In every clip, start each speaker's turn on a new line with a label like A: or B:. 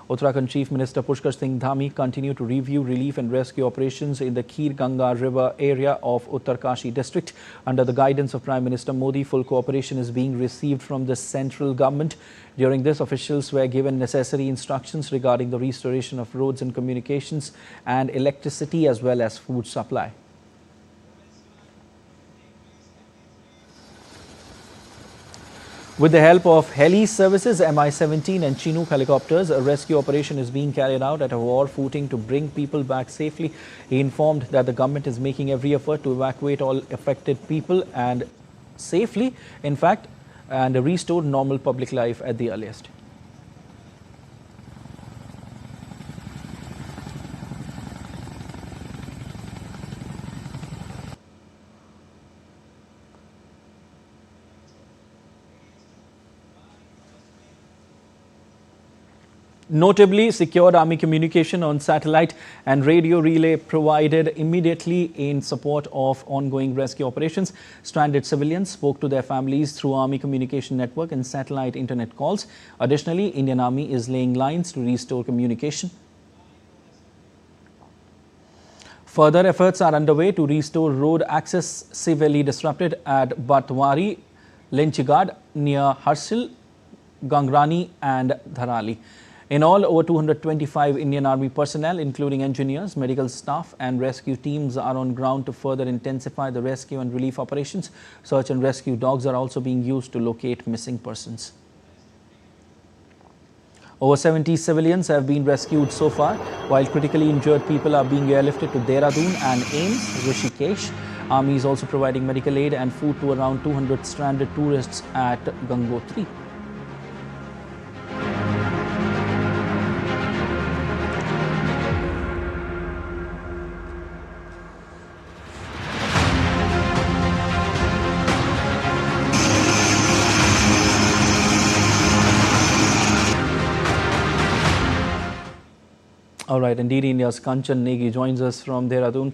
A: Uttarakhand Chief Minister Pushkar Singh Dhami continued to review relief and rescue operations in the Kheer Ganga River area of Uttarkashi district. Under the guidance of Prime Minister Modi, full cooperation is being received from the central government. During this, officials were given necessary instructions regarding the restoration of roads and communications and electricity as well as food supply. With the help of heli services, Mi-17 and Chinook helicopters, a rescue operation is being carried out at a war footing to bring people back safely. He informed that the government is making every effort to evacuate all affected people and safely, in fact, and restore normal public life at the earliest. Notably, secured army communication on satellite and radio relay provided immediately in support of ongoing rescue operations. Stranded civilians spoke to their families through army communication network and satellite internet calls. Additionally, Indian Army is laying lines to restore communication. Further efforts are underway to restore road access severely disrupted at Batwari, Linchigad near Harsil, Gangrani and Dharali. In all, over 225 Indian Army personnel, including engineers, medical staff and rescue teams are on ground to further intensify the rescue and relief operations. Search and rescue dogs are also being used to locate missing persons. Over 70 civilians have been rescued so far, while critically injured people are being airlifted to Dehradun and AIIMS, Rishikesh. Army is also providing medical aid and food to around 200 stranded tourists at Gangotri. All right, indeed, India's Kanchan Negi joins us from Dehradun.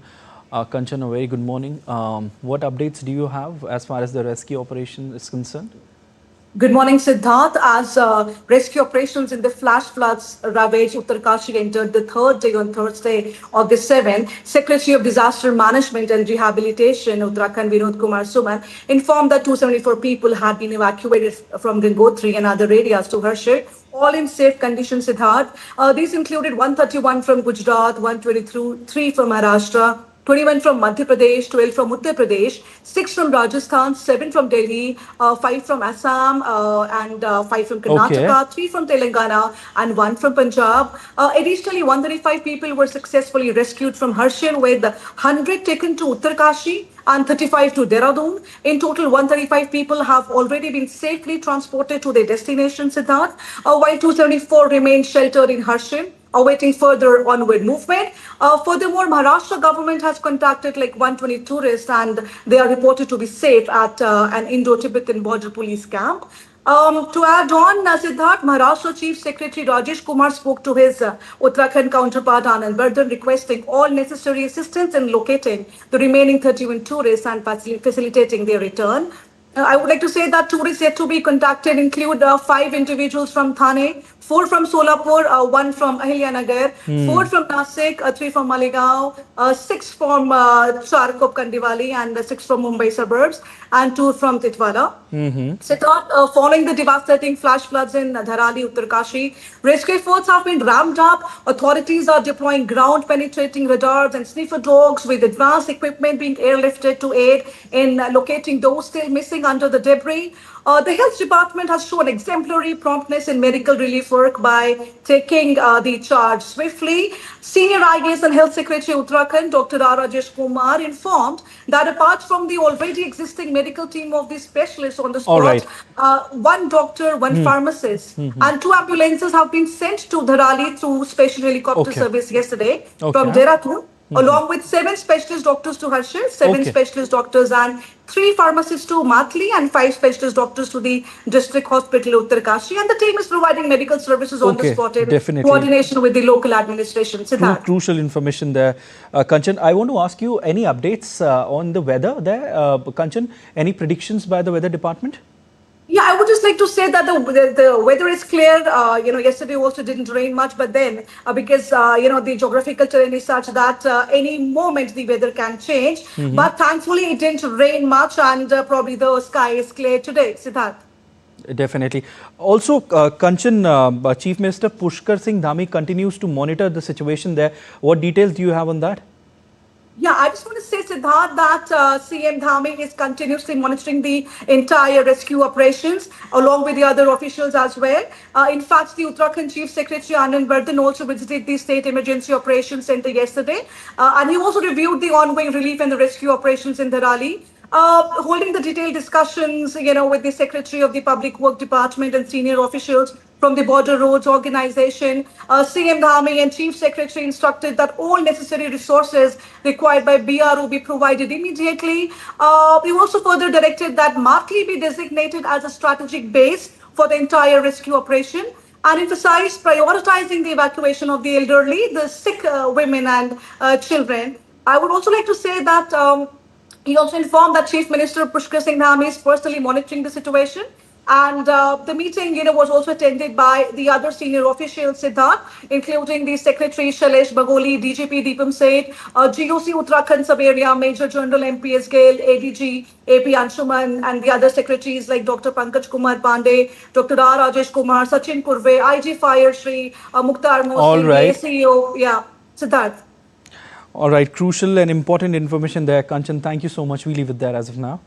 A: Kanchan, a very good morning. What updates do you have as far as the rescue operation is concerned?
B: Good morning, Siddharth. As rescue operations in the flash floods ravaged Uttarkashi entered the third day on Thursday, August 7, Secretary of Disaster Management and Rehabilitation, Uttarakhand Vinod Kumar Suman, informed that 274 people had been evacuated from Gangotri and other areas to Harshir, all in safe condition, Siddharth. These included 131 from Gujarat, 123 from Maharashtra, 21 from Madhya Pradesh, 12 from Uttar Pradesh, 6 from Rajasthan, 7 from Delhi, 5 from Assam, and 5 from Karnataka, 3 from Telangana, and 1 from Punjab. Additionally, 135 people were successfully rescued from Harshil, with 100 taken to Uttarkashi and 35 to Dehradun. In total, 135 people have already been safely transported to their destination, Siddharth, while 274 remain sheltered in Harshil, awaiting further onward movement. Furthermore, Maharashtra government has contacted like 120 tourists and they are reported to be safe at an Indo-Tibetan border police camp. To add on, Siddharth, Maharashtra Chief Secretary Rajesh Kumar spoke to his Uttarakhand counterpart Anand Vardhan, requesting all necessary assistance in locating the remaining 31 tourists and facilitating their return. I would like to say that tourists yet to be contacted include 5 individuals from Thane, 4 from Solapur, 1 from Ahilyanagar, 4 from Nasik, 3 from Malegaon, 6 from Charkop Kandivali, and 6 from Mumbai suburbs, and 2 from Titwala. Siddharth, following the devastating flash floods in Dharali, Uttarkashi, rescue efforts have been ramped up. Authorities are deploying ground-penetrating radars and sniffer dogs with advanced equipment being airlifted to aid in locating those still missing under the debris. The Health Department has shown exemplary promptness in medical relief work by taking the charge swiftly. Senior IAS and Health Secretary Uttarakhand, Dr. R. Rajesh Kumar, informed that apart from the already existing medical team of the specialists on the spot, 1 doctor, 1 pharmacist, and 2 ambulances have been sent to Dharali through special helicopter service yesterday from Dehradun, along with 7 specialist doctors to Harshil, 7 specialist doctors and 3 pharmacists to Mathli, and 5 specialist doctors to the district hospital Uttarkashi. And the team is providing medical services on the spot in coordination with the local administration.
A: Crucial information there. Kanchan, I want to ask you any updates on the weather there. Kanchan, any predictions by the weather department?
B: Yeah, I would just like to say that the weather is clear. Yesterday also didn't rain much, but then because the geographical terrain is such that any moment the weather can change. But thankfully, it didn't rain much, and probably the sky is clear today. Siddharth.
A: Definitely. Also, Kanchan, Chief Minister Pushkar Singh Dhami continues to monitor the situation there. What details do you have on that?
B: Yeah, I just want to say, Siddharth, that CM Dhami is continuously monitoring the entire rescue operations along with the other officials as well. In fact, the Uttarakhand Chief Secretary Anand Bardhan also visited the State Emergency Operations Center yesterday, and he also reviewed the ongoing relief and the rescue operations in Dharali. Holding the detailed discussions, with the Secretary of the Public Work Department and senior officials from the Border Roads Organization, CM Dhami and Chief Secretary instructed that all necessary resources required by BRO be provided immediately. We also further directed that Martli be designated as a strategic base for the entire rescue operation and emphasized prioritizing the evacuation of the elderly, the sick women and children. I would also like to say that he also informed that Chief Minister Pushkar Singh Dhami is personally monitoring the situation. And the meeting, was also attended by the other senior officials, Siddharth, including the Secretary Shailesh Bagoli, DGP Deepam Seth, GOC Uttarakhand Sub-Area Major General MPS Gale, ADG AP Anshuman, and the other secretaries like Dr. Pankaj Kumar Pandey, Dr. R. Rajesh Kumar, Sachin Kurve, IG Fire Shri Mukhtar
A: All
B: Mosi,
A: right.
B: the ACO. Yeah, Siddharth.
A: All right. Crucial and important information there, Kanchan. Thank you so much. We leave it there as of now.